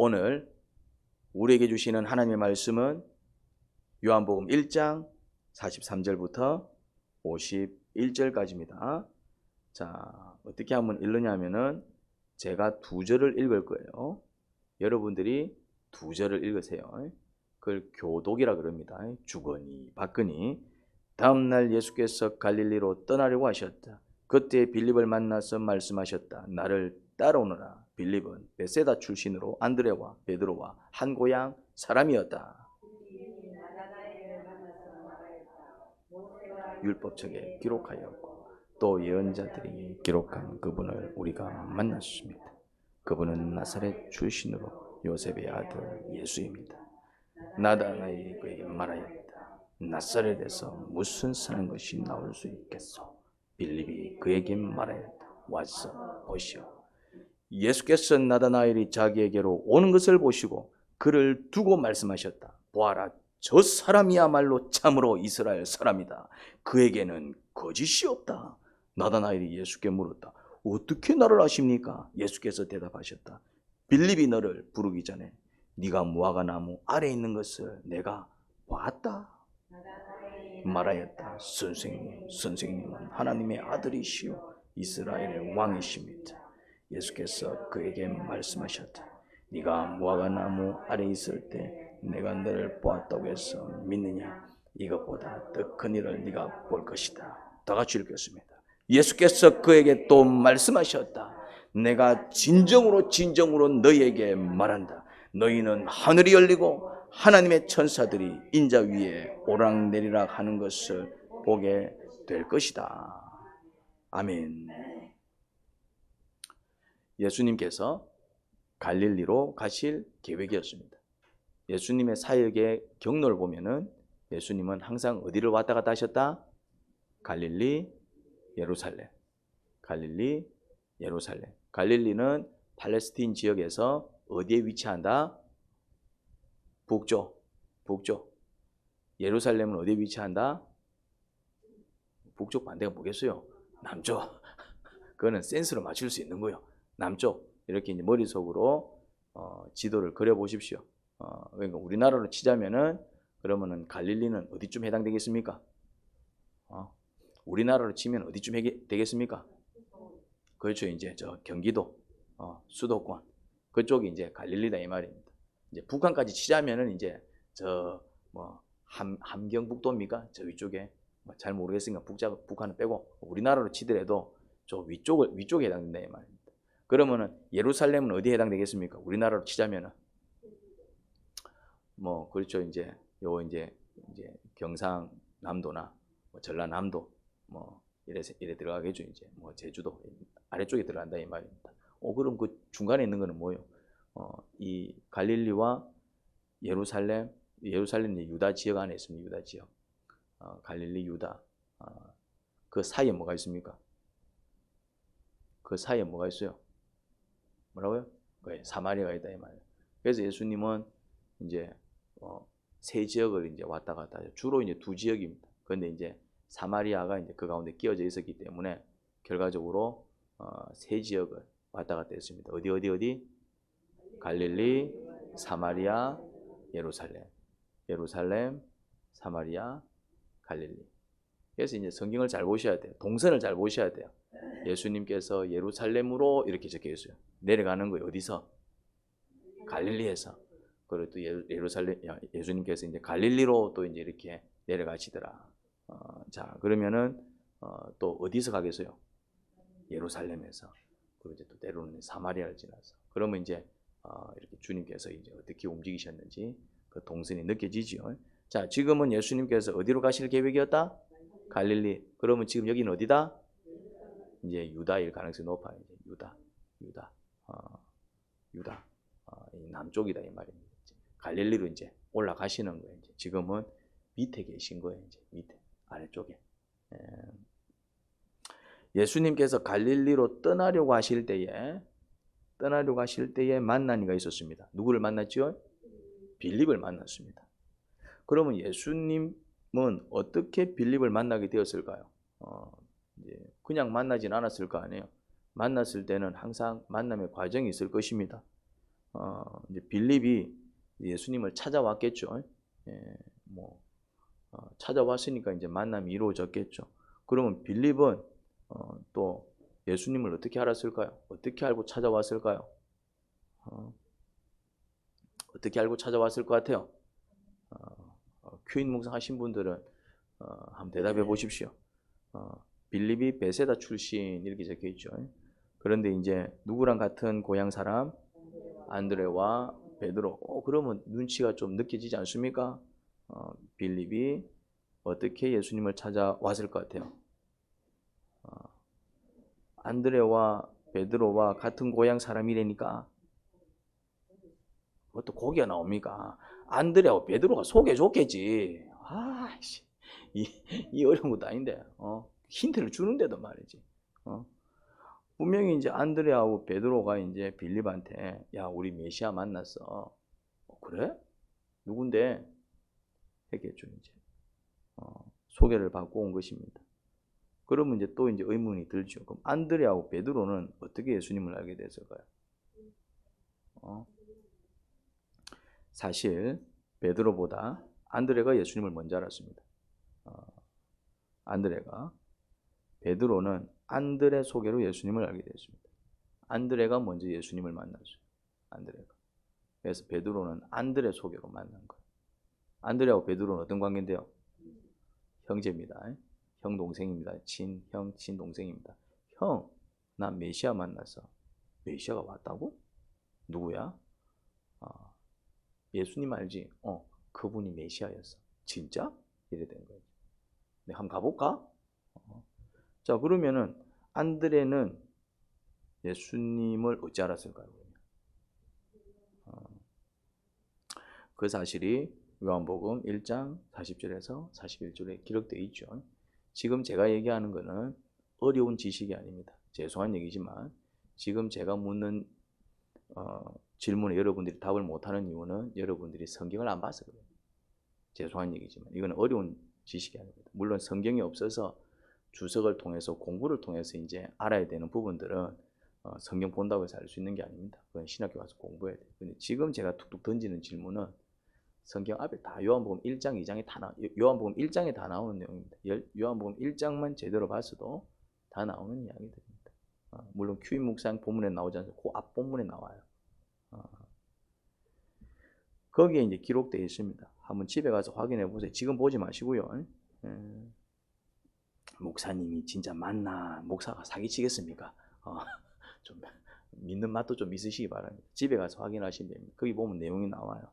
오늘 우리에게 주시는 하나님의 말씀은 요한복음 1장 43절부터 51절까지입니다. 자, 어떻게 한번 읽느냐면은 제가 2절을 읽을 거예요. 여러분들이 2절을 읽으세요. 그걸 교독이라 그럽니다. 주거니 받거니. 다음날 예수께서 갈릴리로 떠나려고 하셨다. 그때 빌립을 만나서 말씀하셨다. 나를 따라오너라. 빌립은 베세다 출신으로 안드레와 베드로와 한 고향 사람이었다. 율법책에 기록하였고 또 예언자들이 기록한 그분을 우리가 만났습니다. 그분은 나사렛 출신으로 요셉의 아들 예수입니다. 나다나엘이 그에게 말하였다. 나사렛에서 무슨 선한 것이 나올 수 있겠소? 빌립이 그에게 말하였다. 와서 보시오. 예수께서 나다나엘이 자기에게로 오는 것을 보시고 그를 두고 말씀하셨다. 보아라, 저 사람이야말로 참으로 이스라엘 사람이다. 그에게는 거짓이 없다. 나다나엘이 예수께 물었다. 어떻게 나를 아십니까? 예수께서 대답하셨다. 빌립이 너를 부르기 전에 네가 무화과 나무 아래에 있는 것을 내가 봤다. 말하였다. 선생님은 하나님의 아들이시오 이스라엘의 왕이십니다. 예수께서 그에게 말씀하셨다. 네가 무화과 나무 아래에 있을 때 내가 너를 보았다고 해서 믿느냐? 이것보다 더 큰 일을 네가 볼 것이다. 다 같이 읽겠습니다. 예수께서 그에게 또 말씀하셨다. 내가 진정으로 너희에게 말한다. 너희는 하늘이 열리고 하나님의 천사들이 인자 위에 오락내리락 하는 것을 보게 될 것이다. 아멘. 예수님께서 갈릴리로 가실 계획이었습니다. 예수님의 사역의 경로를 보면은 예수님은 항상 어디를 왔다 갔다 하셨다? 갈릴리, 예루살렘. 갈릴리, 예루살렘. 갈릴리는 팔레스틴 지역에서 어디에 위치한다? 북쪽. 예루살렘은 어디에 위치한다? 북쪽 반대가 뭐겠어요? 남쪽. 그거는 센스로 맞출 수 있는 거예요. 남쪽. 이렇게 이제 머릿속으로 지도를 그려 보십시오. 그러니까 우리나라로 치자면은 그러면은 갈릴리는 어디쯤 해당되겠습니까? 우리나라로 치면 어디쯤 되겠습니까? 그렇죠. 이제 저 경기도 수도권 그쪽이 이제 갈릴리다 이 말입니다. 이제 북한까지 치자면은 이제 저 뭐 함경북도입니까? 저 위쪽에 잘 모르겠으니까 북한은 빼고 우리나라로 치더라도 저 위쪽에 해당된다 이 말입니다. 그러면은 예루살렘은 어디에 해당되겠습니까? 우리나라로 치자면은 뭐 그렇죠. 이제 경상남도나 뭐 전라남도 뭐 이래 들어가겠죠. 이제 뭐 제주도 아래쪽에 들어간다 이 말입니다. 그럼 그 중간에 있는 거는 뭐예요? 이 갈릴리와 예루살렘이 유다 지역 안에 있습니다. 유다 지역. 갈릴리 유다. 그 사이에 뭐가 있습니까? 그 사이에 뭐가 있어요? 뭐라고요? 사마리아가 있다 이 말이에요. 그래서 예수님은 이제 세 지역을 이제 왔다 갔다 하죠. 주로 이제 두 지역입니다. 그런데 이제 사마리아가 이제 그 가운데 끼어져 있었기 때문에 결과적으로 세 지역을 왔다 갔다 했습니다. 어디? 갈릴리, 사마리아, 예루살렘, 사마리아, 갈릴리. 그래서 이제 성경을 잘 보셔야 돼요. 동선을 잘 보셔야 돼요. 예수님께서 예루살렘으로 이렇게 적혀 있어요. 내려가는 거예요. 어디서? 갈릴리에서. 그리고 또 예수님께서 이제 갈릴리로 또 이제 이렇게 내려가시더라. 자, 그러면은 또 어디서 가겠어요? 예루살렘에서. 그리고 이제 또 때로는 사마리아를 지나서. 그러면 이제 이렇게 주님께서 이제 어떻게 움직이셨는지 그 동선이 느껴지지요. 자, 지금은 예수님께서 어디로 가실 계획이었다? 갈릴리. 그러면 지금 여기는 어디다? 이제 유다일 가능성이 높아요. 이제 유다. 남쪽이다 이 말입니다. 갈릴리로 이제 올라가시는 거예요. 이제 지금은 밑에 계신 거예요. 이제 밑에 아래쪽에. 예수님께서 갈릴리로 떠나려고 하실 때에 만난 이가 있었습니다. 누구를 만났죠? 빌립을 만났습니다. 그러면 예수님은 어떻게 빌립을 만나게 되었을까요? 이제 그냥 만나진 않았을 거 아니에요. 만났을 때는 항상 만남의 과정이 있을 것입니다. 이제 빌립이 예수님을 찾아왔겠죠. 예, 뭐 찾아왔으니까 이제 만남이 이루어졌겠죠. 그러면 빌립은 또 예수님을 어떻게 알았을까요? 어떻게 알고 찾아왔을까요? 어떻게 알고 찾아왔을 것 같아요? 큐인 묵상하신 분들은 한번 대답해 보십시오. 빌립이 베세다 출신 이렇게 적혀 있죠. 그런데 이제 누구랑 같은 고향 사람? 안드레와 베드로. 그러면 눈치가 좀 느껴지지 않습니까? 빌립이 어떻게 예수님을 찾아왔을 것 같아요? 안드레와 베드로와 같은 고향 사람이라니까 그것도 고기가 나옵니까? 안드레와 베드로가 소개해줬겠지. 아이씨, 이 어려운 것도 아닌데, 힌트를 주는데도 말이지. 분명히 이제 안드레하고 베드로가 이제 빌립한테, 야, 우리 메시아 만났어. 그래? 누군데? 했겠죠, 이제. 소개를 받고 온 것입니다. 그러면 이제 또 이제 의문이 들죠. 그럼 안드레하고 베드로는 어떻게 예수님을 알게 됐을까요? 사실 베드로보다 안드레가 예수님을 먼저 알았습니다. 안드레가 베드로는 안드레 소개로 예수님을 알게 됐습니다. 안드레가 먼저 예수님을 만났어요. 안드레가. 그래서 베드로는 안드레 소개로 만난 거예요. 안드레하고 베드로는 어떤 관계인데요? 형제입니다. 형 동생입니다. 친형 친동생입니다. 형, 나 메시아 만났어. 메시아가 왔다고? 누구야? 예수님 알지? 그분이 메시아였어. 진짜? 이래 된 거예요. 네, 한번 가볼까? 자, 그러면은 안드레는 예수님을 어찌 알았을까요? 그 사실이 요한복음 1장 40절에서 41절에 기록되어 있죠. 지금 제가 얘기하는 것은 어려운 지식이 아닙니다. 죄송한 얘기지만 지금 제가 묻는 질문에 여러분들이 답을 못하는 이유는 여러분들이 성경을 안 봐서 그래요. 죄송한 얘기지만 이건 어려운 지식이 아닙니다. 물론 성경이 없어서 주석을 통해서 공부를 통해서 이제 알아야 되는 부분들은 성경 본다고 해서 알 수 있는 게 아닙니다. 그건 신학교 가서 공부해야 돼요. 근데 지금 제가 툭툭 던지는 질문은 성경 앞에 다 요한복음 1장, 2장에 다 요한복음 1장에 다 나오는 내용입니다. 요한복음 1장만 제대로 봤어도 다 나오는 이야기들입니다. 물론 큐인 묵상 본문에 나오지 않아요. 그 앞 본문에 나와요. 거기에 이제 기록되어 있습니다. 한번 집에 가서 확인해 보세요. 지금 보지 마시고요. 목사님이 진짜 맞나? 목사가 사기치겠습니까? 좀 믿는 맛도 좀 있으시기 바랍니다. 집에 가서 확인하시면 됩니다. 거기 보면 내용이 나와요.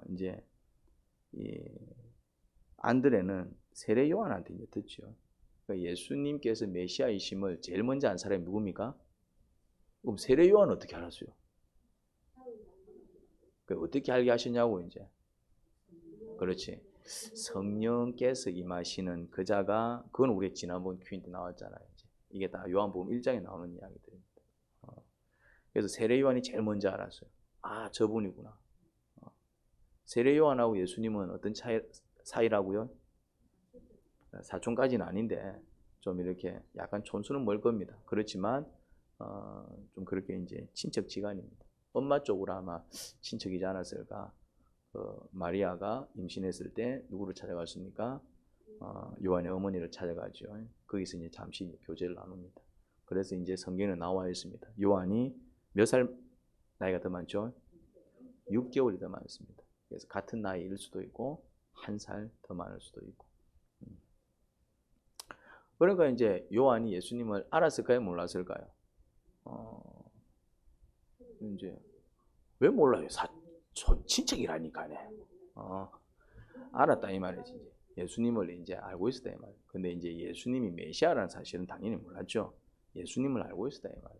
이제 이 안드레는 세례 요한한테 이제 듣죠. 그러니까 예수님께서 메시아이심을 제일 먼저 안 사람이 누굽니까? 그럼 세례 요한 어떻게 알았어요? 어떻게 알게 하셨냐고 이제. 그렇지. 성령께서 임하시는 그자가 그건 우리 지난번 큐인 때 나왔잖아요. 이게 다 요한복음 1장에 나오는 이야기들입니다. 그래서 세례 요한이 제일 먼저 알았어요. 저분이구나. 세례 요한하고 예수님은 어떤 사이라고요? 사촌까지는 아닌데 좀 이렇게 약간 촌수는 멀 겁니다. 그렇지만 좀 그렇게 이제 친척지간입니다. 엄마 쪽으로 아마 친척이지 않았을까? 마리아가 임신했을 때 누구를 찾아갔습니까? 요한의 어머니를 찾아가죠. 거기서 이제 잠시 교제를 나눕니다. 그래서 이제 성경에 나와 있습니다. 요한이 몇 살 나이가 더 많죠? 6개월이 더 많습니다. 그래서 같은 나이일 수도 있고 1살 더 많을 수도 있고. 그러니까 이제 요한이 예수님을 알았을까요? 몰랐을까요? 이제 왜 몰라요? 친척이라니까네. 알았다 이 말이지. 예수님을 이제 알고 있었다 이 말. 근데 이제 예수님이 메시아라는 사실은 당연히 몰랐죠. 예수님을 알고 있었다 이 말.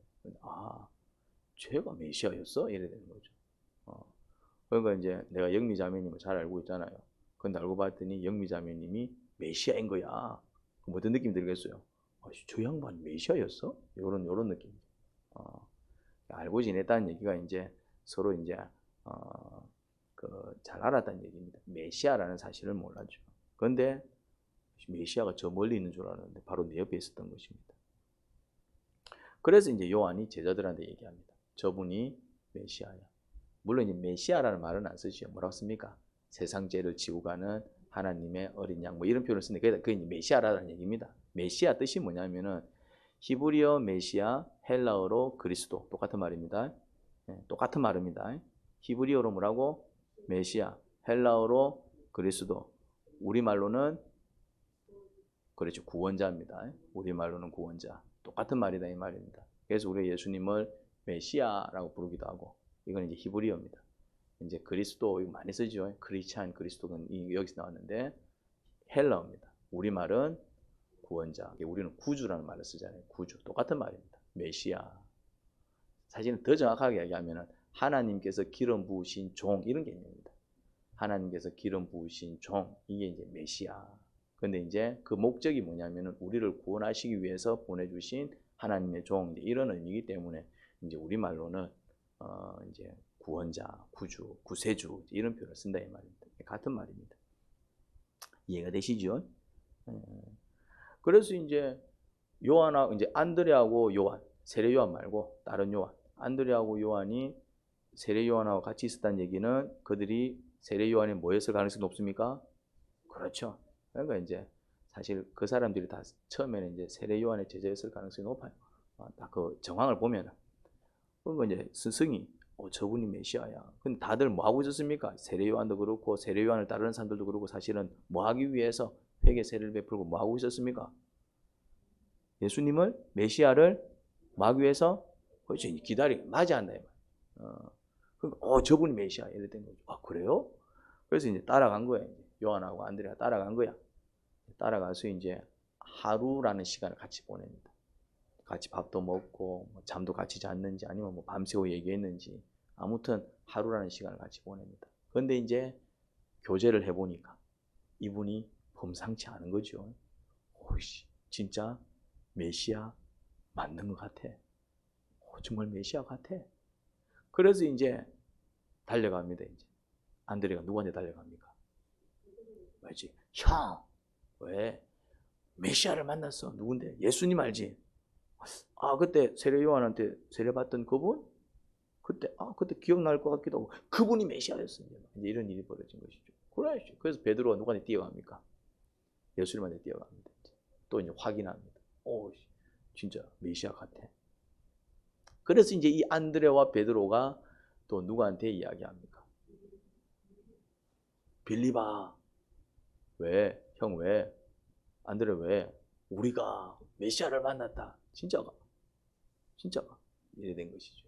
제가 메시아였어? 이래 되는 거죠. 그러니까 이제 내가 영미자매님을 잘 알고 있잖아요. 근데 알고 봤더니 영미자매님이 메시아인 거야. 그럼 어떤 느낌 들겠어요? 저 양반 메시아였어? 요런 느낌. 알고 지냈다는 얘기가 이제 서로 이제 잘 알았다는 얘기입니다. 메시아라는 사실을 몰랐죠. 그런데 메시아가 저 멀리 있는 줄 알았는데 바로 내 옆에 있었던 것입니다. 그래서 이제 요한이 제자들한테 얘기합니다. 저분이 메시아야. 물론 이 메시아라는 말은 안 쓰죠. 뭐라고 씁니까? 세상 죄를 지고 가는 하나님의 어린 양, 뭐 이런 표현을 쓰는데 그게 메시아라는 얘기입니다. 메시아 뜻이 뭐냐면은 히브리어 메시아, 헬라어로 그리스도, 똑같은 말입니다. 똑같은 말입니다. 히브리어로 뭐라고? 메시아, 헬라어로 그리스도, 우리말로는 그렇죠, 구원자입니다. 우리말로는 구원자, 똑같은 말이다 이 말입니다. 그래서 우리가 예수님을 메시아라고 부르기도 하고, 이건 이제 히브리어입니다. 이제 그리스도 이거 많이 쓰죠. 크리스찬, 그리스도는 여기서 나왔는데 헬라어입니다. 우리말은 구원자, 우리는 구주라는 말을 쓰잖아요. 구주, 똑같은 말입니다. 메시아. 사실은 더 정확하게 얘기하면 하나님께서 기름 부으신 종, 이런 개념입니다. 하나님께서 기름 부으신 종, 이게 이제 메시아. 근데 이제 그 목적이 뭐냐면은 우리를 구원하시기 위해서 보내주신 하나님의 종, 이런 의미이기 때문에 이제 우리말로는 이제 구원자, 구주, 구세주 이런 표현을 쓴다 이 말입니다. 같은 말입니다. 이해가 되시죠? 그래서 이제 요한하고 이제 안드레하고 요한, 세례 요한 말고 다른 요한, 안드레하고 요한이 세례 요한하고 같이 있었다는 얘기는 그들이 세례 요한이 뭐였을 가능성이 높습니까? 그렇죠. 그러니까 이제 사실 그 사람들이 다 처음에는 이제 세례 요한의 제자였을 가능성이 높아요. 딱 그 정황을 보면은. 그러니까 이제 스승이 저분이 메시아야. 근데 다들 뭐 하고 있었습니까? 세례 요한도 그렇고 세례 요한을 따르는 사람들도 그렇고 사실은 뭐 하기 위해서 회개 세례를 베풀고 뭐 하고 있었습니까? 예수님을 메시아를 뭐 하기 위해서 그렇죠. 맞이한다 이 말. 그러니까 저분이 메시아 이래 된 거죠. 그래요? 그래서 이제 따라간 거예요. 요한하고 안드레가 따라간 거야. 따라가서 이제 하루라는 시간을 같이 보냅니다. 같이 밥도 먹고 잠도 같이 잤는지 아니면 뭐 밤새워 얘기했는지 아무튼 하루라는 시간을 같이 보냅니다. 그런데 이제 교제를 해보니까 이분이 범상치 않은 거죠. 오이씨, 진짜 메시아 맞는 것 같아. 정말 메시아 같아. 그래서 이제 달려갑니다. 이제 안드레가 누구한테 달려갑니까? 왜지? 형, 왜? 메시아를 만났어. 누군데? 예수님 알지? 그때 세례 요한한테 세례 받던 그분? 그때 기억날 것 같기도 하고 그분이 메시아였어요. 이제 이런 일이 벌어진 것이죠. 그래서 베드로가 누구한테 뛰어갑니까? 예수님한테 뛰어갑니다. 또 이제 확인합니다. 진짜 메시아 같아. 그래서 이제 이 안드레와 베드로가 또 누구한테 이야기합니까? 빌립아, 왜? 형 왜? 안드레 왜? 우리가 메시아를 만났다. 진짜가 이래 된 것이죠.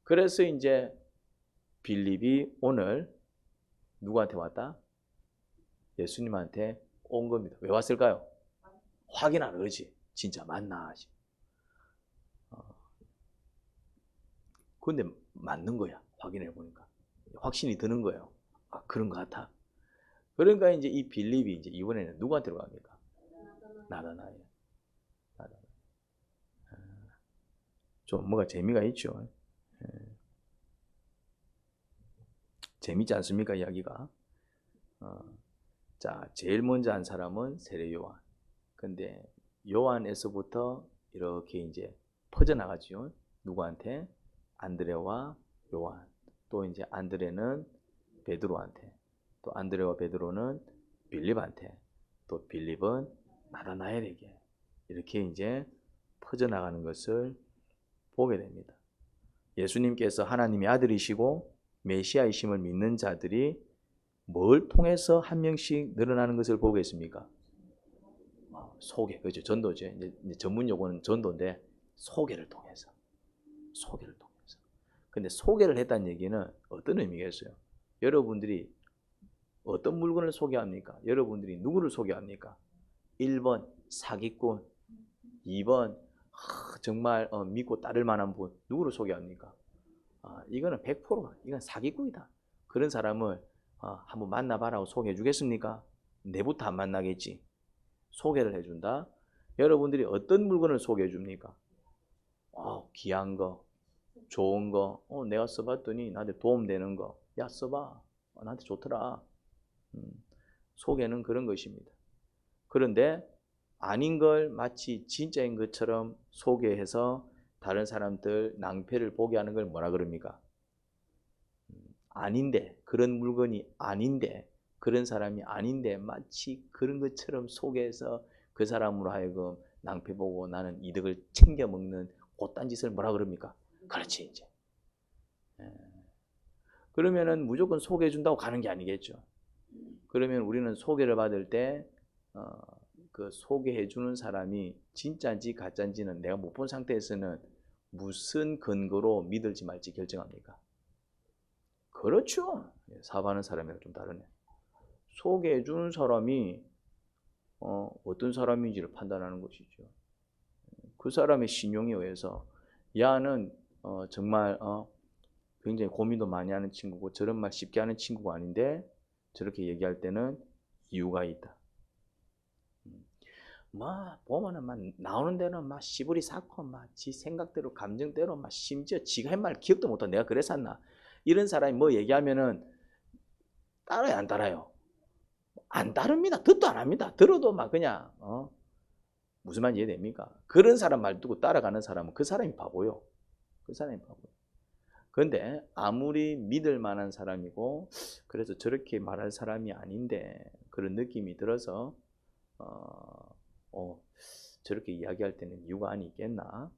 그래서 이제 빌립이 오늘 누구한테 왔다? 예수님한테 온 겁니다. 왜 왔을까요? 확인하러 그러지. 진짜 맞나 하지. 근데 맞는 거야. 확인해 보니까 확신이 드는 거예요. 그런 것 같아. 그러니까 이제 이 빌립이 이제 이번에는 누구한테로 갑니까? 나다나엘. 좀 뭐가 재미가 있죠. 재밌지 않습니까, 이야기가? 자, 제일 먼저 한 사람은 세례 요한. 근데 요한에서부터 이렇게 이제 퍼져나가죠. 누구한테? 안드레와 요한. 또 이제 안드레는 베드로한테. 또 안드레와 베드로는 빌립한테. 또 빌립은 나다나엘에게. 이렇게 이제 퍼져나가는 것을 보게 됩니다. 예수님께서 하나님의 아들이시고 메시아이심을 믿는 자들이 뭘 통해서 한 명씩 늘어나는 것을 보고 있습니까? 소개, 그렇죠. 전도죠. 이제 전문 용어는 전도인데 소개를 통해서. 근데 소개를 했다는 얘기는 어떤 의미겠어요? 여러분들이 어떤 물건을 소개합니까? 여러분들이 누구를 소개합니까? 1번 사기꾼, 2번 정말 믿고 따를 만한 분, 누구를 소개합니까? 이거는 100% 이건 사기꾼이다. 그런 사람을 한번 만나봐라고 소개해 주겠습니까? 내부터 안 만나겠지. 소개를 해준다. 여러분들이 어떤 물건을 소개해 줍니까? 귀한 거, 좋은 거, 내가 써봤더니 나한테 도움되는 거, 야 써봐, 나한테 좋더라. 소개는 그런 것입니다. 그런데 아닌 걸 마치 진짜인 것처럼 소개해서 다른 사람들 낭패를 보게 하는 걸 뭐라 그럽니까? 아닌데, 그런 물건이 아닌데, 그런 사람이 아닌데 마치 그런 것처럼 속에서 그 사람으로 하여금 낭패 보고 나는 이득을 챙겨 먹는 그딴 짓을 뭐라 그럽니까? 그렇지 이제. 그러면은 무조건 소개해 준다고 가는 게 아니겠죠. 그러면 우리는 소개를 받을 때 그 소개해 주는 사람이 진짜인지 가짜인지는 내가 못 본 상태에서는 무슨 근거로 믿을지 말지 결정합니까? 그렇죠. 사업하는 사람이랑 좀 다르네. 소개해 주는 사람이 어떤 사람인지를 판단하는 것이죠. 그 사람의 신용에 의해서 야는 정말 굉장히 고민도 많이 하는 친구고 저런 말 쉽게 하는 친구가 아닌데 저렇게 얘기할 때는 이유가 있다. 막 보면은 막 나오는 데는 막 시부리 쌓고 막 지 생각대로 감정대로 막 심지어 지가 한 말 기억도 못하. 내가 그랬었나? 이런 사람이 뭐 얘기하면은 따라요 안 따라요? 안 따릅니다. 듣도 안 합니다. 들어도 막 그냥 무슨 말인지 이해됩니까? 그런 사람 말 듣고 따라가는 사람은 그 사람이 바보요. 그 사람이 바보요. 그런데 아무리 믿을 만한 사람이고 그래서 저렇게 말할 사람이 아닌데 그런 느낌이 들어서 저렇게 이야기할 때는 이유가 아니겠나?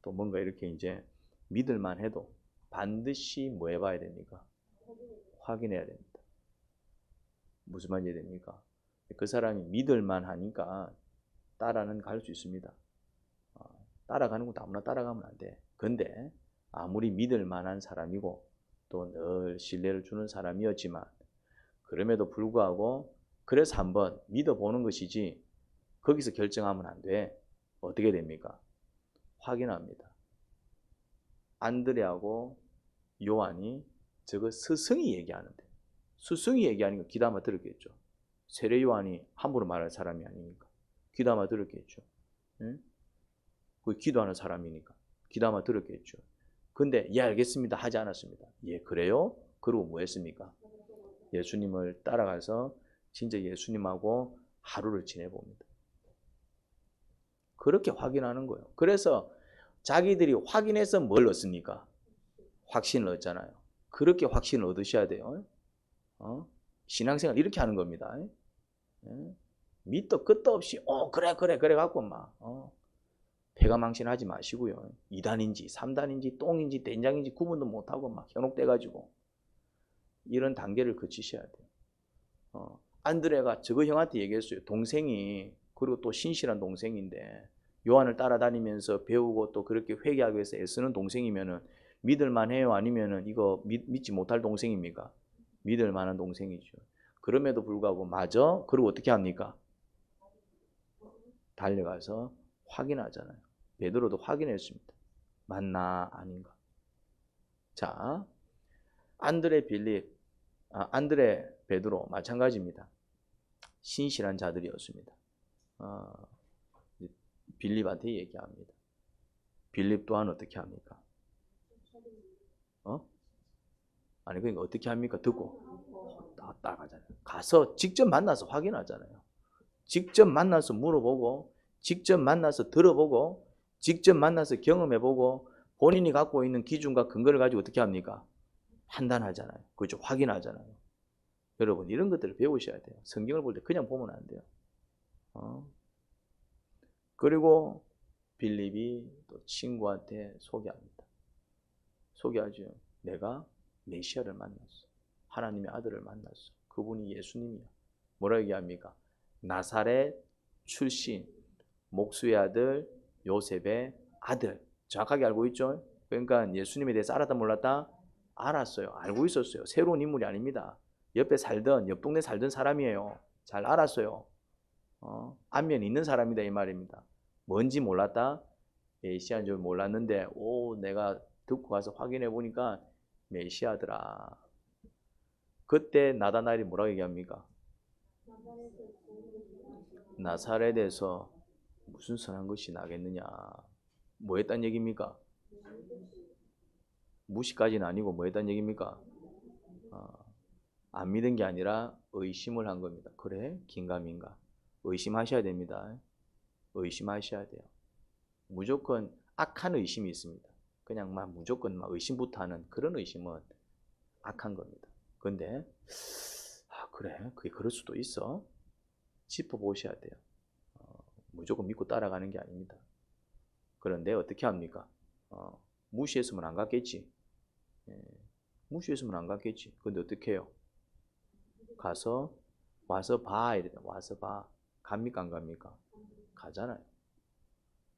또 뭔가 이렇게 이제 믿을만 해도 반드시 뭐 해봐야 됩니까? 확인해야 됩니다. 무슨 말인지 됩니까? 그 사람이 믿을만 하니까 따라는 갈 수 있습니다. 따라가는 것도 아무나 따라가면 안 돼. 근데 아무리 믿을 만한 사람이고 또 늘 신뢰를 주는 사람이었지만 그럼에도 불구하고 그래서 한번 믿어보는 것이지 거기서 결정하면 안 돼. 어떻게 됩니까? 확인합니다. 안드레하고 요한이 저거 스승이 얘기하는데 스승이 얘기하는 거 귀담아 들었겠죠. 세례 요한이 함부로 말할 사람이 아니니까 귀담아 들었겠죠. 응? 그 기도하는 사람이니까 귀담아 들었겠죠. 근데 예 알겠습니다 하지 않았습니다. 예 그래요? 그리고 뭐 했습니까? 예수님을 따라가서 진짜 예수님하고 하루를 지내봅니다. 그렇게 확인하는 거예요. 그래서 자기들이 확인해서 뭘 얻습니까? 확신을 얻잖아요. 그렇게 확신을 얻으셔야 돼요. 신앙생활 이렇게 하는 겁니다. 밑도 끝도 없이 그래 갖고 막 패가망신하지 마시고요. 2단인지 3단인지 똥인지 된장인지 구분도 못하고 막 현혹돼가지고 이런 단계를 거치셔야 돼요. 안드레가 저거 형한테 얘기했어요. 동생이 그리고 또 신실한 동생인데 요한을 따라다니면서 배우고 또 그렇게 회개하기 위해서 애쓰는 동생이면은 믿을만해요? 아니면은 이거 믿지 못할 동생입니까? 믿을 만한 동생이죠. 그럼에도 불구하고 맞아? 그리고 어떻게 합니까? 달려가서 확인하잖아요. 베드로도 확인했습니다. 맞나 아닌가. 자, 안드레 베드로 마찬가지입니다. 신실한 자들이었습니다. 빌립한테 얘기합니다. 빌립 또한 어떻게 합니까? 아니 그러니까 어떻게 합니까? 듣고 따라가잖아요. 가서 직접 만나서 확인하잖아요. 직접 만나서 물어보고 직접 만나서 들어보고 직접 만나서 경험해보고 본인이 갖고 있는 기준과 근거를 가지고 어떻게 합니까? 판단하잖아요. 그렇죠? 확인하잖아요. 여러분 이런 것들을 배우셔야 돼요. 성경을 볼 때 그냥 보면 안 돼요. 그리고 빌립이 또 친구한테 소개합니다. 소개하죠. 내가 메시아를 만났어. 하나님의 아들을 만났어. 그분이 예수님이야. 뭐라 얘기합니까? 나사렛 출신 목수의 아들 요셉의 아들. 정확하게 알고 있죠? 그러니까 예수님에 대해서 알았다 몰랐다? 알았어요. 알고 있었어요. 새로운 인물이 아닙니다. 옆에 살던 옆 동네 살던 사람이에요. 잘 알았어요. 안면이 있는 사람이다 이 말입니다. 뭔지 몰랐다? 메시아인 줄 몰랐는데 내가 듣고 가서 확인해 보니까 메시아더라. 그때 나다나엘이 뭐라고 얘기합니까? 나사렛에서 무슨 선한 것이 나겠느냐. 뭐 했단 얘기입니까? 무시까지는 아니고 뭐 했단 얘기입니까? 안 믿은 게 아니라 의심을 한 겁니다. 그래? 긴가민가? 의심하셔야 됩니다. 의심하셔야 돼요. 무조건 악한 의심이 있습니다. 그냥 막 무조건 막 의심부터 하는 그런 의심은 악한 겁니다. 근데 그래, 그게 그럴 수도 있어. 짚어보셔야 돼요. 무조건 믿고 따라가는 게 아닙니다. 그런데 어떻게 합니까? 무시했으면 안 갔겠지. 예, 무시했으면 안 갔겠지. 근데 어떻게 해요? 와서 봐. 이래. 와서 봐. 갑니까 안 갑니까? 가잖아요.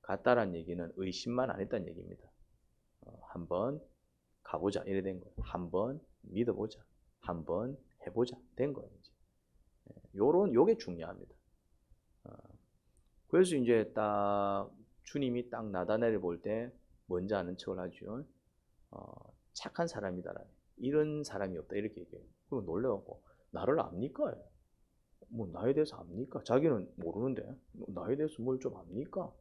갔다란 얘기는 의심만 안 했다는 얘기입니다. 한번 가보자 이래 된 거예요. 한번 믿어보자. 한번 해보자 된 거예요. 이제. 요게 중요합니다. 그래서 이제 딱 주님이 딱 나다나엘을 볼 때 먼저 아는 척을 하죠. 착한 사람이다. 이런 사람이 없다 이렇게 얘기해요. 그리고 놀래갖고 나를 압니까? 뭐 나에 대해서 압니까? 자기는 모르는데 나에 대해서 뭘 좀 압니까?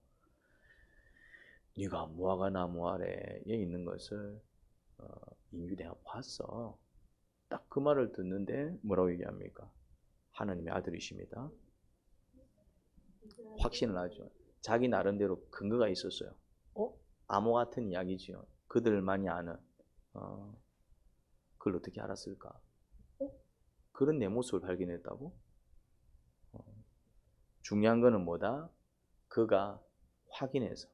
네가 무화과 나무 아래에 있는 것을 인류 내가 봤어. 딱 그 말을 듣는데 뭐라고 얘기합니까? 하나님의 아들이십니다. 확신을 하죠. 자기 나름대로 근거가 있었어요. 암호 같은 이야기지요. 그들만이 아는. 그걸 어떻게 알았을까? 그런 내 모습을 발견했다고? 중요한 거는 뭐다? 그가 확인해서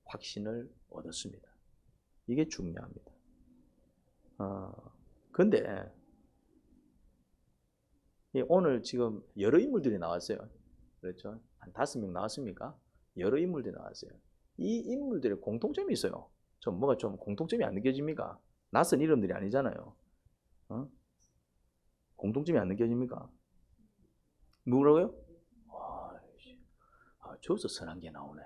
확신을 얻었습니다. 이게 중요합니다. 근데 오늘 지금 여러 인물들이 나왔어요. 그렇죠? 한 5명 나왔습니까? 여러 인물들이 나왔어요. 이 인물들의 공통점이 있어요. 뭐가 좀 공통점이 안 느껴집니까? 낯선 이름들이 아니잖아요. 공통점이 안 느껴집니까? 누구라고요? 저기서 선한 게 나오네.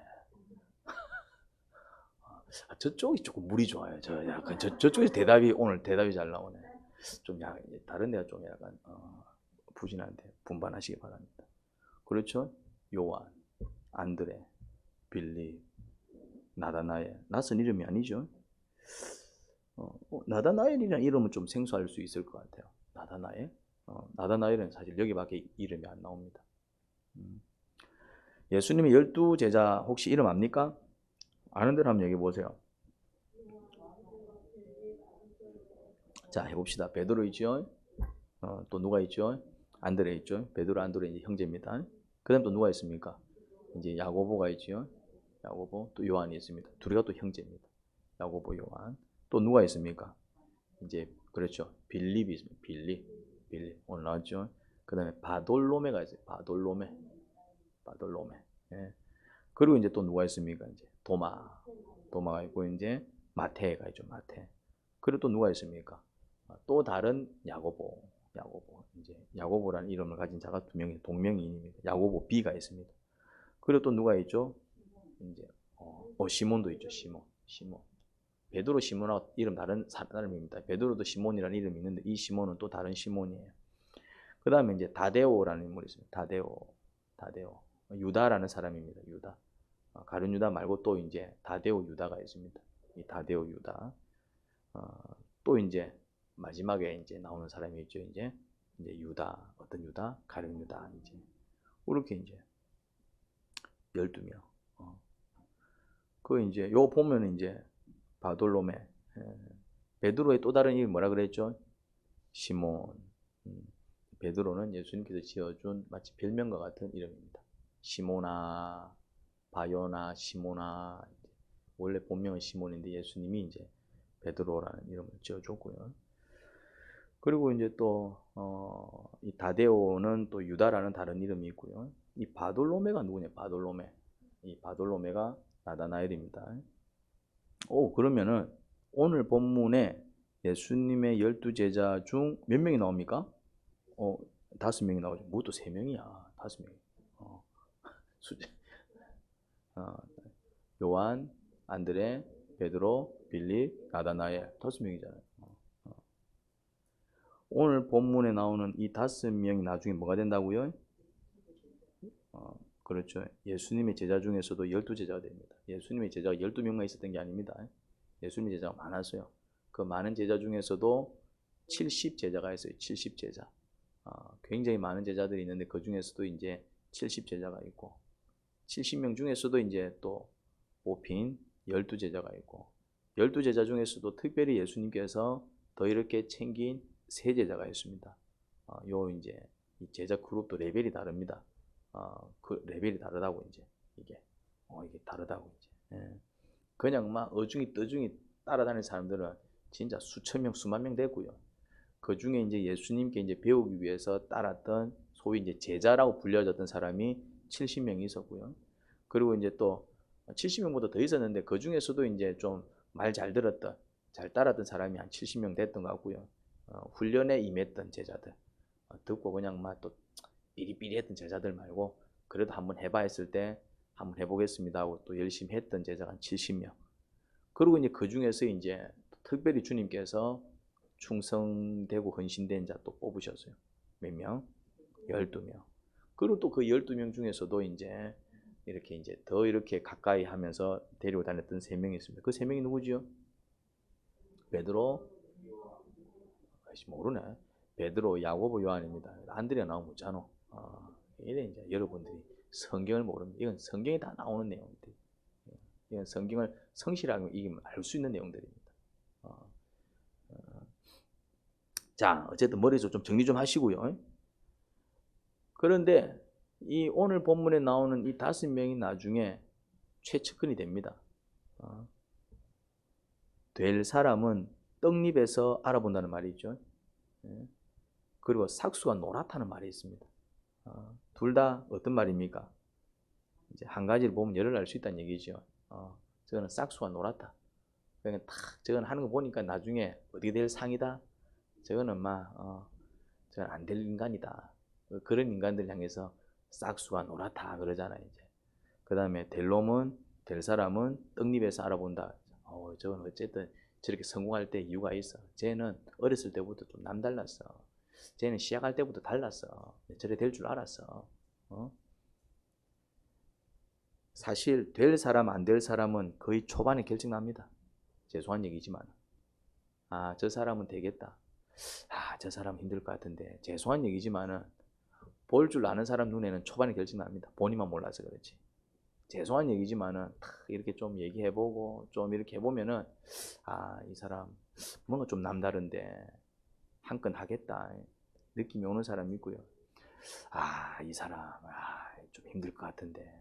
저쪽이 조금 물이 좋아요. 약간 저쪽에서 오늘 대답이 잘 나오네. 좀 다른 데가 좀 약간 부진한데 분반하시기 바랍니다. 그렇죠? 요한, 안드레, 빌립, 나다나엘. 낯선 이름이 아니죠? 나다나엘이라는 이름은 좀 생소할 수 있을 것 같아요. 나다나엘? 나다나엘은 사실 여기밖에 이름이 안 나옵니다. 예수님의 12제자 혹시 이름 압니까? 아는 대로 한번 얘기해 보세요. 자, 해봅시다. 베드로 있죠? 또 누가 있죠? 안드레 있죠? 베드로, 안드레 이제 형제입니다. 그 다음 또 누가 있습니까? 이제 야고보가 있죠? 야고보, 또 요한이 있습니다. 둘이가 또 형제입니다. 야고보, 요한. 또 누가 있습니까? 이제 그렇죠. 빌립이 있습니다. 빌립 오늘 나왔죠. 그 다음에 바돌로메가 있어요. 바돌로메. 예. 그리고 이제 또 누가 있습니까? 이제 도마가 있고 이제 마태가 있죠. 마태. 그리고 또 누가 있습니까? 또 다른 야고보. 이제 야고보라는 이름을 가진 자가 2명이 동명이인입니다. 야고보 B가 있습니다. 그리고 또 누가 있죠? 이제 시몬도 있죠. 시몬. 베드로 시몬하고 이름 다른 사람입니다. 베드로도 시몬이라는 이름이 있는데 이 시몬은 또 다른 시몬이에요. 그 다음에 이제 다데오라는 인물이 있습니다. 다데오. 유다라는 사람입니다. 유다. 가룟 유다 말고 또 이제 다데오 유다가 있습니다. 이 다데오 유다. 또 이제 마지막에 이제 나오는 사람이 있죠. 이제 유다. 어떤 유다? 가룟 유다. 이제 이렇게 이제 12명. 그 이제 요 보면 이제 바돌로메. 베드로의 또 다른 이름이 뭐라 그랬죠? 시몬. 베드로는 예수님께서 지어준 마치 별명과 같은 이름입니다. 시모나, 바요나, 시모나. 원래 본명은 시몬인데 예수님이 이제 베드로라는 이름을 지어줬고요. 그리고 이제 또 이 다데오는 또 유다라는 다른 이름이 있고요. 이 바돌로메가 누구냐? 바돌로메. 이 바돌로메가 나다나엘입니다. 그러면은 오늘 본문에 예수님의 12제자 중 몇 명이 나옵니까? 5명이 나오죠. 뭐 또 3명이야. 5명이. 요한, 안드레, 베드로, 빌립, 나다나엘 5명이잖아요. 오늘 본문에 나오는 이 5명이 나중에 뭐가 된다고요? 그렇죠. 예수님의 제자 중에서도 12제자가 됩니다. 예수님의 제자가 12명만 있었던 게 아닙니다. 예수님의 제자가 많았어요. 그 많은 제자 중에서도 70제자가 있어요. 70제자. 굉장히 많은 제자들이 있는데 그 중에서도 이제 70제자가 있고 70명 중에서도 이제 또 뽑힌 12제자가 있고 12 제자 중에서도 특별히 예수님께서 더 이렇게 챙긴 세 제자가 있습니다. 요 이제 이 제자 그룹도 레벨이 다릅니다. 그 레벨이 다르다고 이제 이게 다르다고 이제. 그냥 막 어중이 떠중이 따라다니는 사람들은 진짜 수천 명, 수만 명 되고요. 그 중에 이제 예수님께 이제 배우기 위해서 따랐던 소위 이제 제자라고 불려졌던 사람이 70명이 있었고요. 그리고 이제 또 70명보다 더 있었는데 그 중에서도 이제 좀 말 잘 들었던, 잘 따랐던 사람이 한 70명 됐던 것 같고요. 훈련에 임했던 제자들, 듣고 그냥 막 또 삐리삐리했던 제자들 말고 그래도 한번 해봐 했을 때 한번 해보겠습니다 하고 또 열심히 했던 제자가 한 70명. 그리고 이제 그 중에서 이제 특별히 주님께서 충성되고 헌신된 자 또 뽑으셨어요. 몇 명? 12명. 그리고 또 그 12명 중에서도 이제 이렇게 이제 더 이렇게 가까이 하면서 데리고 다녔던 3명이 있습니다. 그 3명이 누구지요? 베드로, 모르네. 베드로, 야고보, 요한입니다. 안드레가 나오면 묻잖아. 이래 이제 여러분들이 성경을 모릅니다. 이건 성경에 다 나오는 내용들. 이건 성경을 성실하게 알 수 있는 내용들입니다. 자, 어쨌든 머릿속 좀 정리 좀 하시고요. 그런데 이 오늘 본문에 나오는 이 5명이 나중에 최측근이 됩니다. 될 사람은 떡잎에서 알아본다는 말이 있죠. 그리고 삭수가 노랗다는 말이 있습니다. 둘 다 어떤 말입니까? 이제 한 가지를 보면 열을 알 수 있다는 얘기죠. 저거는 삭수가 노랗다. 그러니까 탁 저거는 하는 거 보니까 나중에 어떻게 될 상이다. 저거는 저건 안 될 인간이다. 그런 인간들 향해서 싹수가 노랗다 그러잖아요. 이제 그 다음에 될 사람은 떡잎에서 알아본다. 저건 어쨌든 저렇게 성공할 때 이유가 있어. 쟤는 어렸을 때부터 좀 남달랐어. 쟤는 시작할 때부터 달랐어. 저래 될 줄 알았어. 사실 될 사람 안 될 사람은 거의 초반에 결정납니다. 죄송한 얘기지만 저 사람은 되겠다. 저 사람 힘들 것 같은데. 죄송한 얘기지만은 볼 줄 아는 사람 눈에는 초반에 결정납니다. 본인만 몰라서 그렇지. 죄송한 얘기지만은 이렇게 좀 얘기해보고 좀 이렇게 해보면은 이 사람 뭔가 좀 남다른데 한 건 하겠다 느낌이 오는 사람이 있고요. 이 사람 좀 힘들 것 같은데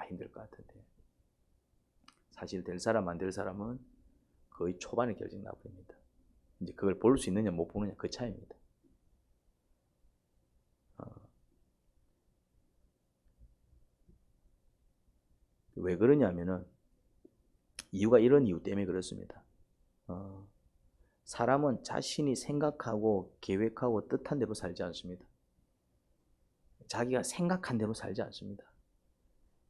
힘들 것 같은데. 사실 될 사람 안 될 사람은 거의 초반에 결정나버립니다. 이제 그걸 볼 수 있느냐 못 보느냐 그 차이입니다. 왜 그러냐면은 이유가 이런 이유 때문에 그렇습니다. 사람은 자신이 생각하고 계획하고 뜻한 대로 살지 않습니다. 자기가 생각한 대로 살지 않습니다.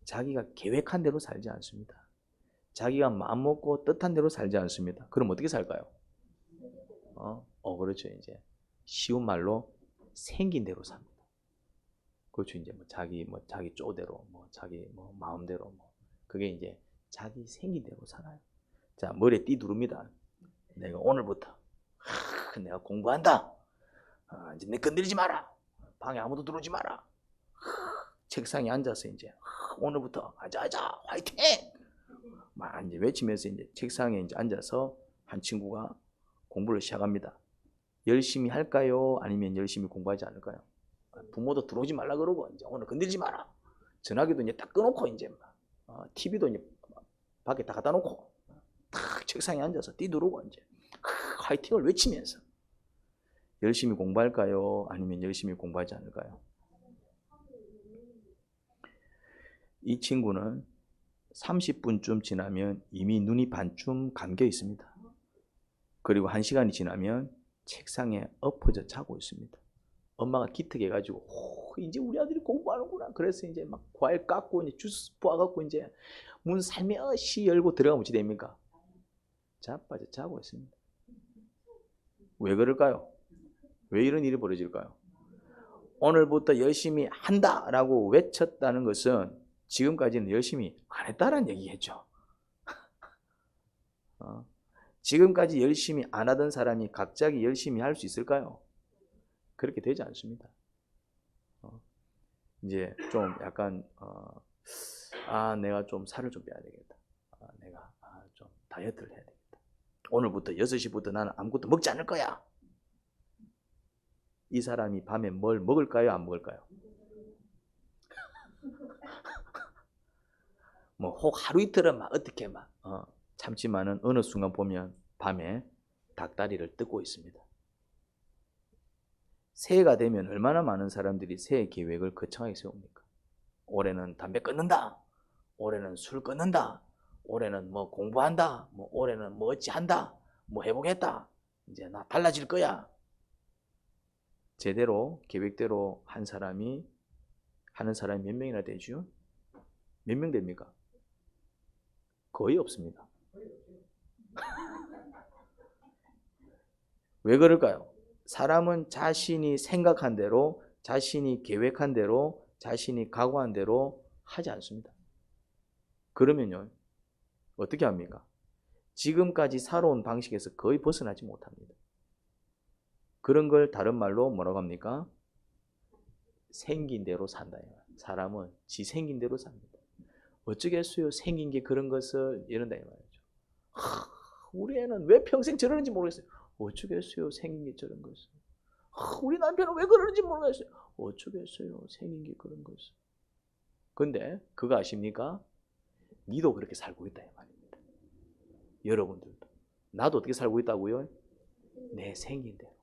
자기가 계획한 대로 살지 않습니다. 자기가 마음먹고 뜻한 대로 살지 않습니다. 그럼 어떻게 살까요? 그렇죠. 이제 쉬운 말로 생긴 대로 삽니다. 그렇죠. 이제 자기 쪼대로 자기 마음대로 그게 이제 자기 생긴 대로 살아요. 자, 머리에 띠 두릅니다. 내가 오늘부터 내가 공부한다. 이제 내 건드리지 마라. 방에 아무도 들어오지 마라. 책상에 앉아서 이제 오늘부터 하자 화이팅! 막 이제 외치면서 이제 책상에 이제 앉아서 한 친구가 공부를 시작합니다. 열심히 할까요? 아니면 열심히 공부하지 않을까요? 부모도 들어오지 말라 그러고 이제 오늘 건들지 마라. 전화기도 이제 딱 끊어놓고 이제 TV도 이제 밖에 다 갖다 놓고 탁 책상에 앉아서 띠 두르고 이제 화이팅을 외치면서 열심히 공부할까요? 아니면 열심히 공부하지 않을까요? 이 친구는 30분쯤 지나면 이미 눈이 반쯤 감겨 있습니다. 그리고 1시간이 지나면 책상에 엎어져 자고 있습니다. 엄마가 기특해가지고 이제 우리 아들이 공부하는구나. 그래서 이제 막 과일 깎고 이제 주스 부어갖고 이제 문 살며시 열고 들어가면 어찌 됩니까? 자빠져 자고 있습니다. 왜 그럴까요? 왜 이런 일이 벌어질까요? 오늘부터 열심히 한다라고 외쳤다는 것은 지금까지는 열심히 안 했다라는 얘기겠죠. 지금까지 열심히 안 하던 사람이 갑자기 열심히 할 수 있을까요? 그렇게 되지 않습니다. 이제 좀 약간 내가 좀 살을 좀 빼야 되겠다. 내가 좀 다이어트를 해야 되겠다. 오늘부터 6시부터 나는 아무것도 먹지 않을 거야. 이 사람이 밤에 뭘 먹을까요? 안 먹을까요? 뭐 혹 하루 이틀은 막 어떻게 막 참지만은 어느 순간 보면 밤에 닭다리를 뜯고 있습니다. 새해가 되면 얼마나 많은 사람들이 새해 계획을 거창하게 세웁니까? 올해는 담배 끊는다. 올해는 술 끊는다. 올해는 뭐 공부한다. 뭐 올해는 뭐 어찌 한다. 뭐 해보겠다. 이제 나 달라질 거야. 제대로 계획대로 하는 사람이 몇 명이나 되죠? 몇 명 됩니까? 거의 없습니다. 왜 그럴까요? 사람은 자신이 생각한 대로, 자신이 계획한 대로, 자신이 각오한 대로 하지 않습니다. 그러면요, 어떻게 합니까? 지금까지 살아온 방식에서 거의 벗어나지 못합니다. 그런 걸 다른 말로 뭐라고 합니까? 생긴 대로 산다. 사람은 지 생긴 대로 삽니다. 어쩌겠어요? 생긴 게 그런 것을 이런다 이 말이죠. 우리 애는 왜 평생 저러는지 모르겠어요. 어쩌겠어요? 생긴 게 저런 것을. 우리 남편은 왜 그러는지 모르겠어요. 어쩌겠어요? 생긴 게 그런 것을. 근데 그거 아십니까? 니도 그렇게 살고 있다 이 말입니다. 여러분들도. 나도 어떻게 살고 있다고요? 내 생긴 대로.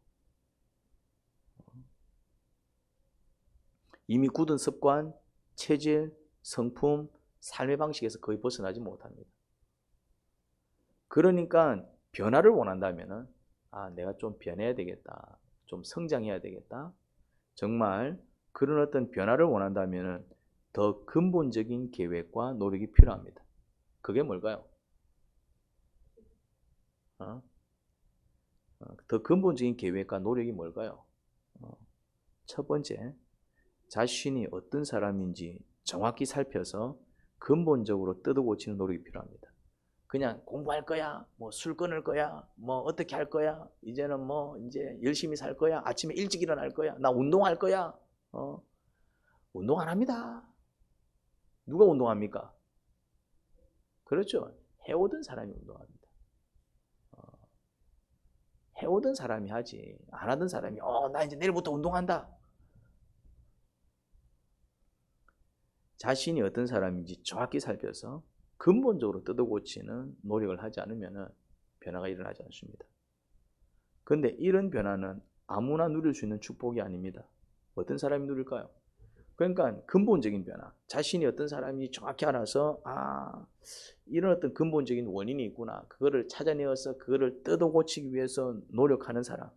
이미 굳은 습관, 체질, 성품, 삶의 방식에서 거의 벗어나지 못합니다. 그러니까 변화를 원한다면 내가 좀 변해야 되겠다. 좀 성장해야 되겠다. 정말 그런 어떤 변화를 원한다면 더 근본적인 계획과 노력이 필요합니다. 그게 뭘까요? 더 근본적인 계획과 노력이 뭘까요? 첫 번째, 자신이 어떤 사람인지 정확히 살펴서 근본적으로 뜯어고치는 노력이 필요합니다. 그냥 공부할 거야, 뭐 술 끊을 거야, 뭐 어떻게 할 거야, 이제는 뭐 이제 열심히 살 거야, 아침에 일찍 일어날 거야, 나 운동할 거야. 운동 안 합니다. 누가 운동합니까? 그렇죠. 해오던 사람이 운동합니다. 해오던 사람이 하지. 안 하던 사람이 나 이제 내일부터 운동한다. 자신이 어떤 사람인지 정확히 살펴서 근본적으로 뜯어고치는 노력을 하지 않으면 변화가 일어나지 않습니다. 그런데 이런 변화는 아무나 누릴 수 있는 축복이 아닙니다. 어떤 사람이 누릴까요? 그러니까 근본적인 변화, 자신이 어떤 사람인지 정확히 알아서 이런 어떤 근본적인 원인이 있구나. 그거를 찾아내어서 그거를 뜯어고치기 위해서 노력하는 사람.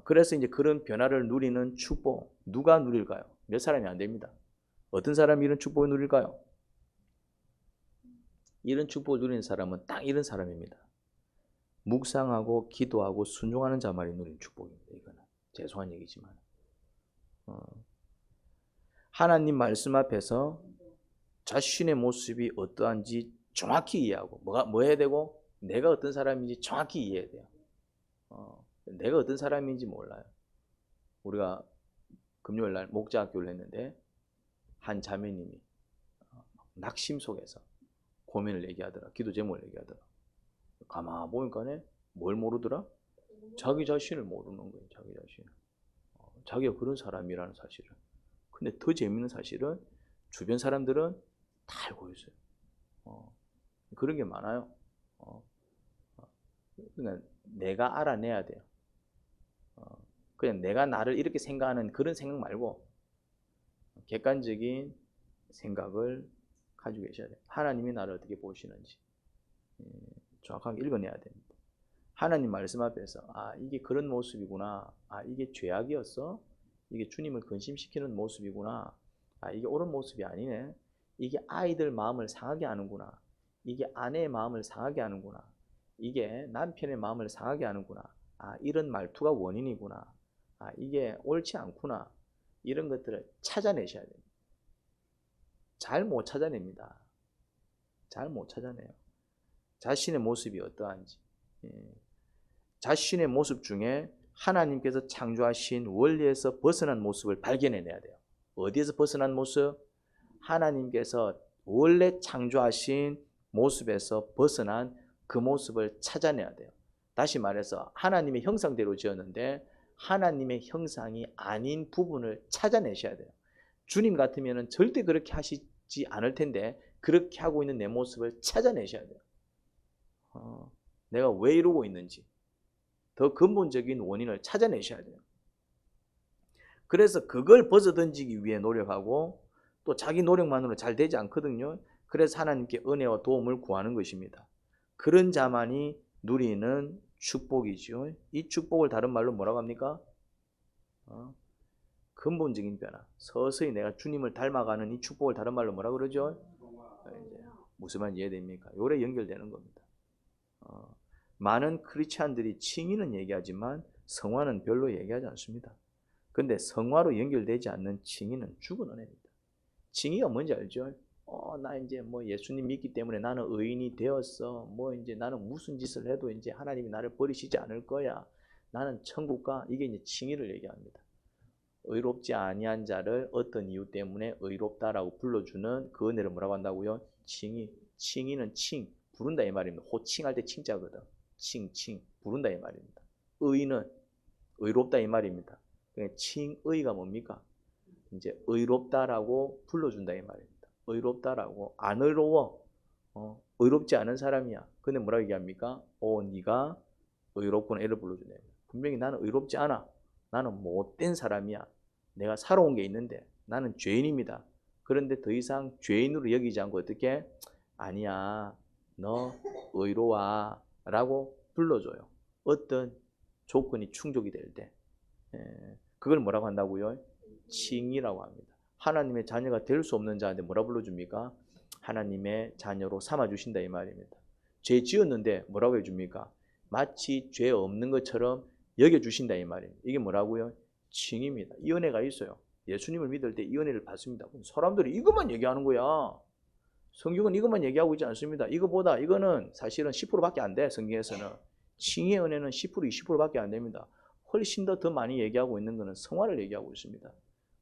그래서 이제 그런 변화를 누리는 축복, 누가 누릴까요? 몇 사람이 안 됩니다. 어떤 사람이 이런 축복을 누릴까요? 이런 축복을 누리는 사람은 딱 이런 사람입니다. 묵상하고 기도하고 순종하는 자만이 누리는 축복입니다. 이거는 죄송한 얘기지만 하나님 말씀 앞에서 자신의 모습이 어떠한지 정확히 이해하고 뭐 해야 되고 내가 어떤 사람인지 정확히 이해해야 돼요. 내가 어떤 사람인지 몰라요. 우리가 금요일날 목자학교를 했는데 한 자매님이 낙심 속에서 고민을 얘기하더라. 기도 제목을 얘기하더라. 가만 보니까 뭘 모르더라? 자기 자신을 모르는 거예요. 자기 자신. 자기가 그런 사람이라는 사실을. 근데 더 재밌는 사실은 주변 사람들은 다 알고 있어요. 그런 게 많아요. 그러니까 내가 알아내야 돼요. 그냥 내가 나를 이렇게 생각하는 그런 생각 말고 객관적인 생각을 가지고 계셔야 돼요. 하나님이 나를 어떻게 보시는지 정확하게 읽어내야 됩니다. 하나님 말씀 앞에서 이게 그런 모습이구나. 이게 죄악이었어. 이게 주님을 근심시키는 모습이구나. 이게 옳은 모습이 아니네. 이게 아이들 마음을 상하게 하는구나. 이게 아내의 마음을 상하게 하는구나. 이게 남편의 마음을 상하게 하는구나. 이런 말투가 원인이구나. 이게 옳지 않구나. 이런 것들을 찾아내셔야 됩니다. 잘 못 찾아냅니다. 잘 못 찾아내요. 자신의 모습이 어떠한지. 자신의 모습 중에 하나님께서 창조하신 원리에서 벗어난 모습을 발견해내야 돼요. 어디에서 벗어난 모습? 하나님께서 원래 창조하신 모습에서 벗어난 그 모습을 찾아내야 돼요. 다시 말해서 하나님의 형상대로 지었는데 하나님의 형상이 아닌 부분을 찾아내셔야 돼요. 주님 같으면 절대 그렇게 하시지 않을 텐데 그렇게 하고 있는 내 모습을 찾아내셔야 돼요. 내가 왜 이러고 있는지 더 근본적인 원인을 찾아내셔야 돼요. 그래서 그걸 벗어던지기 위해 노력하고 또 자기 노력만으로 잘 되지 않거든요. 그래서 하나님께 은혜와 도움을 구하는 것입니다. 그런 자만이 누리는 축복이죠. 이 축복을 다른 말로 뭐라고 합니까? 근본적인 변화. 서서히 내가 주님을 닮아가는 이 축복을 다른 말로 뭐라고 그러죠? 이제 무슨 말 이해됩니까? 요래 연결되는 겁니다. 많은 크리스찬들이 칭의는 얘기하지만 성화는 별로 얘기하지 않습니다. 근데 성화로 연결되지 않는 칭의는 죽은 은혜입니다. 칭의가 뭔지 알죠? 나 이제 뭐 예수님 믿기 때문에 나는 의인이 되었어. 뭐 이제 나는 무슨 짓을 해도 이제 하나님이 나를 버리시지 않을 거야. 나는 천국 가. 이게 이제 칭의를 얘기합니다. 의롭지 아니한 자를 어떤 이유 때문에 의롭다라고 불러주는 그 은혜를 뭐라고 한다고요? 칭의. 칭의는 칭, 부른다 이 말입니다. 호칭할 때 칭자거든. 칭, 부른다 이 말입니다. 의는 의롭다 이 말입니다. 칭의가 뭡니까? 이제 의롭다라고 불러준다 이 말입니다. 의롭다라고. 안 의로워. 의롭지 않은 사람이야. 근데 뭐라고 얘기합니까? 네가 의롭구나. 이를 불러주네. 분명히 나는 의롭지 않아. 나는 못된 사람이야. 내가 살아온 게 있는데 나는 죄인입니다. 그런데 더 이상 죄인으로 여기지 않고 어떻게? 아니야. 너 의로워. 라고 불러줘요. 어떤 조건이 충족이 될 때. 그걸 뭐라고 한다고요? 칭의라고 합니다. 하나님의 자녀가 될 수 없는 자한테 뭐라 불러줍니까? 하나님의 자녀로 삼아주신다 이 말입니다. 죄 지었는데 뭐라고 해줍니까? 마치 죄 없는 것처럼 여겨주신다 이 말입니다. 이게 뭐라고요? 칭의입니다. 이 은혜가 있어요. 예수님을 믿을 때 이 은혜를 받습니다. 사람들이 이것만 얘기하는 거야. 성경은 이것만 얘기하고 있지 않습니다. 이거보다 이거는 사실은 10%밖에 안 돼. 성경에서는. 칭의의 은혜는 10%, 20%밖에 안 됩니다. 훨씬 더 많이 얘기하고 있는 것은 성화를 얘기하고 있습니다.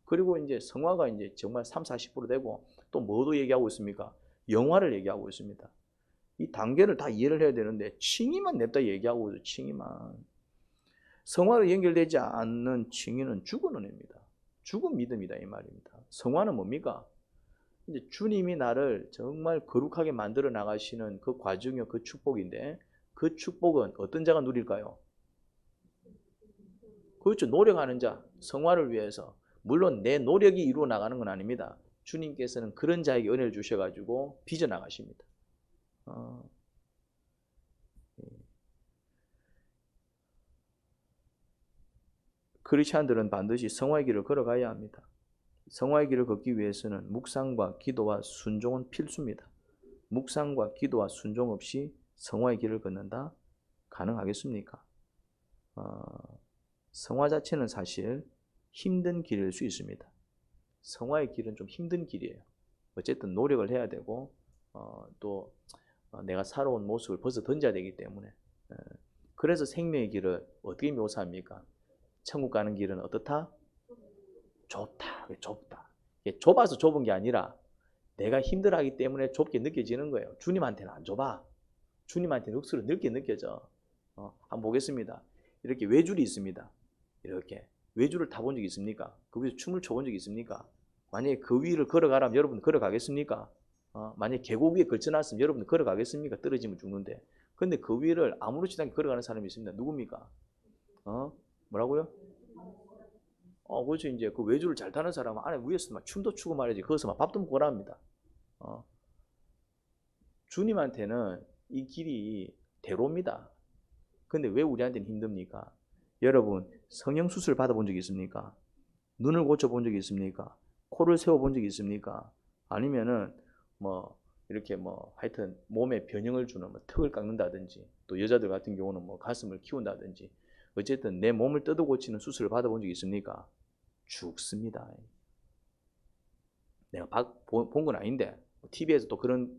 그리고 이제 성화가 이제 정말 3, 40% 되고 또 뭐도 얘기하고 있습니까? 영화를 얘기하고 있습니다. 이 단계를 다 이해를 해야 되는데 칭의만 냅다 얘기하고 있어요. 칭의만. 성화로 연결되지 않는 칭의는 죽은 은혜입니다. 죽은 믿음이다 이 말입니다. 성화는 뭡니까? 이제 주님이 나를 정말 거룩하게 만들어 나가시는 그 과정이요, 그 축복인데 그 축복은 어떤 자가 누릴까요? 그렇죠. 노력하는 자, 성화를 위해서. 물론 내 노력이 이루어 나가는 건 아닙니다. 주님께서는 그런 자에게 은혜를 주셔가지고 빚어나가십니다. 크리스찬들은 반드시 성화의 길을 걸어가야 합니다. 성화의 길을 걷기 위해서는 묵상과 기도와 순종은 필수입니다. 묵상과 기도와 순종 없이 성화의 길을 걷는다? 가능하겠습니까? 성화 자체는 사실 힘든 길일 수 있습니다. 성화의 길은 좀 힘든 길이에요. 어쨌든 노력을 해야 되고 또 내가 살아온 모습을 벗어 던져야 되기 때문에. 그래서 생명의 길을 어떻게 묘사합니까? 천국 가는 길은 어떻다? 좁다. 좁다. 좁아서 좁은 게 아니라 내가 힘들어하기 때문에 좁게 느껴지는 거예요. 주님한테는 안 좁아. 주님한테는 억수로 넓게 느껴져. 한번 보겠습니다. 이렇게 외줄이 있습니다. 이렇게 외줄을 타본 적 있습니까? 그 위에서 춤을 춰본 적 있습니까? 만약에 그 위를 걸어가라면 여러분 걸어가겠습니까? 만약에 계곡 위에 걸쳐놨으면 여러분 걸어가겠습니까? 떨어지면 죽는데. 근데 그 위를 아무렇지도 않게 걸어가는 사람이 있습니다. 누굽니까? 뭐라고요? 그렇죠. 이제 그 외줄을 잘 타는 사람은 안에 위에서 막 춤도 추고 말이지. 거기서 막 밥도 먹고 합니다. 주님한테는 이 길이 대로입니다. 근데 왜 우리한테는 힘듭니까? 여러분, 성형수술 받아본 적이 있습니까? 눈을 고쳐본 적이 있습니까? 코를 세워본 적이 있습니까? 아니면은 뭐 이렇게 뭐 하여튼 몸에 변형을 주는 뭐 턱을 깎는다든지 또 여자들 같은 경우는 뭐 가슴을 키운다든지 어쨌든 내 몸을 뜯어 고치는 수술을 받아본 적이 있습니까? 죽습니다. 내가 본 건 아닌데 TV에서 또 그런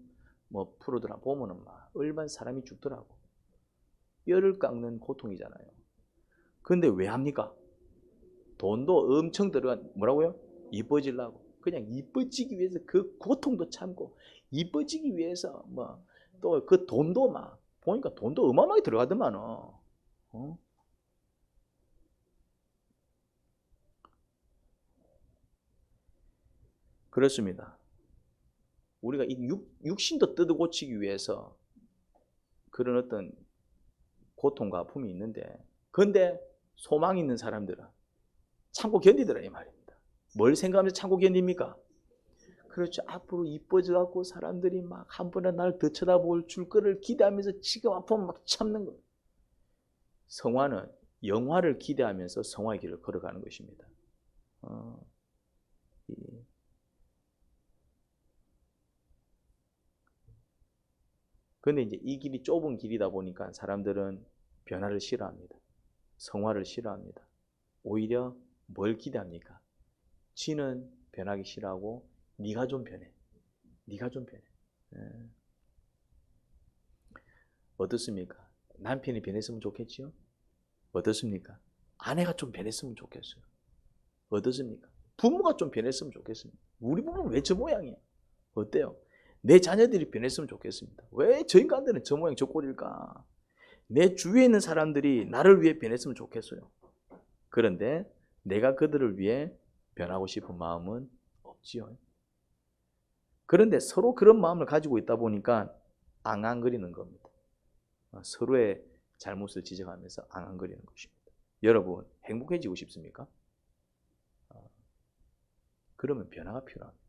뭐 프로들 보면은 막 얼마나 사람이 죽더라고. 뼈를 깎는 고통이잖아요. 근데 왜 합니까? 돈도 엄청 들어간 뭐라고요? 이뻐지려고. 그냥 이뻐지기 위해서 그 고통도 참고 이뻐지기 위해서 뭐 또 그 돈도 막 보니까 돈도 어마어마하게 들어가더만. 그렇습니다. 우리가 이 육신도 뜯어고치기 위해서 그런 어떤 고통과 아픔이 있는데, 근데 소망 있는 사람들은 참고 견디더라 이 말입니다. 뭘 생각하면서 참고 견딥니까? 그렇죠. 앞으로 이뻐져 갖고 사람들이 막 한 번에 날 더 쳐다볼 줄 거를 기대하면서 지금 아프면 막 참는 거예요. 성화는 영화를 기대하면서 성화의 길을 걸어가는 것입니다. 근데 이제 이 길이 좁은 길이다 보니까 사람들은 변화를 싫어합니다. 성화를 싫어합니다. 오히려 뭘 기대합니까? 지는 변하기 싫어하고 네가 좀 변해. 네가 좀 변해. 어떻습니까? 남편이 변했으면 좋겠지요? 어떻습니까? 아내가 좀 변했으면 좋겠어요. 어떻습니까? 부모가 좀 변했으면 좋겠습니다. 우리 부모는 왜 저 모양이야? 어때요? 내 자녀들이 변했으면 좋겠습니다. 왜 저 인간들은 저 모양 저 꼴일까? 내 주위에 있는 사람들이 나를 위해 변했으면 좋겠어요. 그런데 내가 그들을 위해 변하고 싶은 마음은 없지요. 그런데 서로 그런 마음을 가지고 있다 보니까 앙앙거리는 겁니다. 서로의 잘못을 지적하면서 앙앙거리는 것입니다. 여러분, 행복해지고 싶습니까? 그러면 변화가 필요합니다.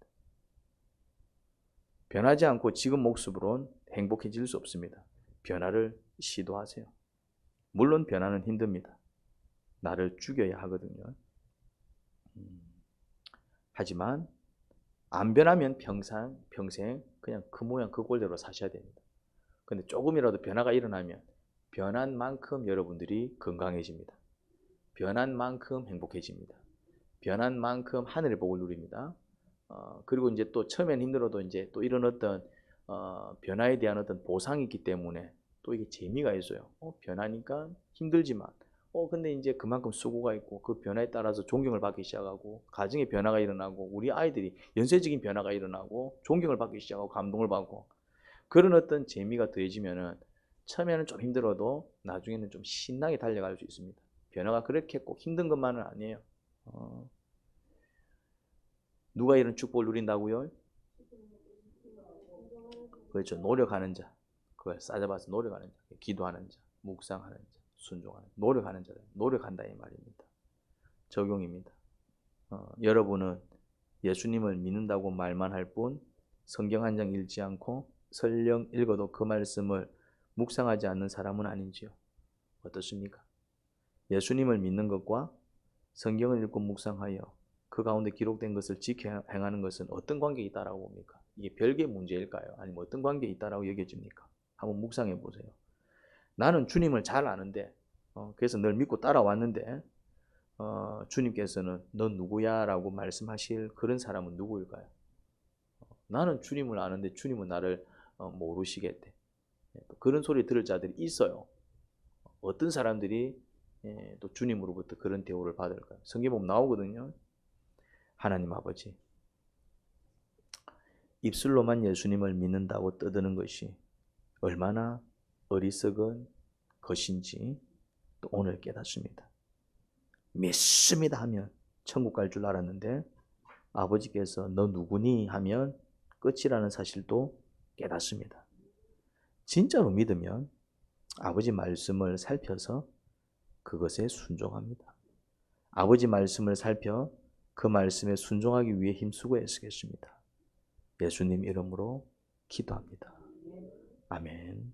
변하지 않고 지금 모습으로는 행복해질 수 없습니다. 변화를 시도하세요. 물론 변화는 힘듭니다. 나를 죽여야 하거든요. 하지만 안 변하면 평생 그냥 그 모양 그 꼴대로 사셔야 됩니다. 근데 조금이라도 변화가 일어나면 변한 만큼 여러분들이 건강해집니다. 변한 만큼 행복해집니다. 변한 만큼 하늘의 복을 누립니다. 그리고 이제 또 처음엔 힘들어도 이제 또 이런 어떤 변화에 대한 어떤 보상이 있기 때문에 또 이게 재미가 있어요. 변하니까 힘들지만 근데 이제 그만큼 수고가 있고 그 변화에 따라서 존경을 받기 시작하고 가정의 변화가 일어나고 우리 아이들이 연쇄적인 변화가 일어나고 존경을 받기 시작하고 감동을 받고 그런 어떤 재미가 더해지면은 처음에는 좀 힘들어도 나중에는 좀 신나게 달려갈 수 있습니다. 변화가 그렇게 꼭 힘든 것만은 아니에요. 누가 이런 축복을 누린다고요? 그렇죠. 노력하는 자. 그걸 싸잡아서 노력하는 자. 기도하는 자. 묵상하는 자. 순종하는 자. 노력하는 자. 노력한다 이 말입니다. 적용입니다. 여러분은 예수님을 믿는다고 말만 할 뿐 성경 한 장 읽지 않고 설령 읽어도 그 말씀을 묵상하지 않는 사람은 아닌지요? 어떻습니까? 예수님을 믿는 것과 성경을 읽고 묵상하여 그 가운데 기록된 것을 지켜 행하는 것은 어떤 관계가 있다라고 봅니까? 이게 별개의 문제일까요? 아니면 어떤 관계가 있다라고 여겨집니까? 한번 묵상해 보세요. 나는 주님을 잘 아는데 그래서 늘 믿고 따라왔는데 주님께서는 넌 누구야? 라고 말씀하실 그런 사람은 누구일까요? 나는 주님을 아는데 주님은 나를 모르시겠대. 그런 소리 들을 자들이 있어요. 어떤 사람들이 또 주님으로부터 그런 대우를 받을까요? 성경 보면 나오거든요. 하나님 아버지, 입술로만 예수님을 믿는다고 떠드는 것이 얼마나 어리석은 것인지 또 오늘 깨닫습니다. 믿습니다 하면 천국 갈 줄 알았는데 아버지께서 너 누구니 하면 끝이라는 사실도 깨닫습니다. 진짜로 믿으면 아버지 말씀을 살펴서 그것에 순종합니다. 아버지 말씀을 살펴 그 말씀에 순종하기 위해 힘쓰고 애쓰겠습니다. 예수님 이름으로 기도합니다. 아멘.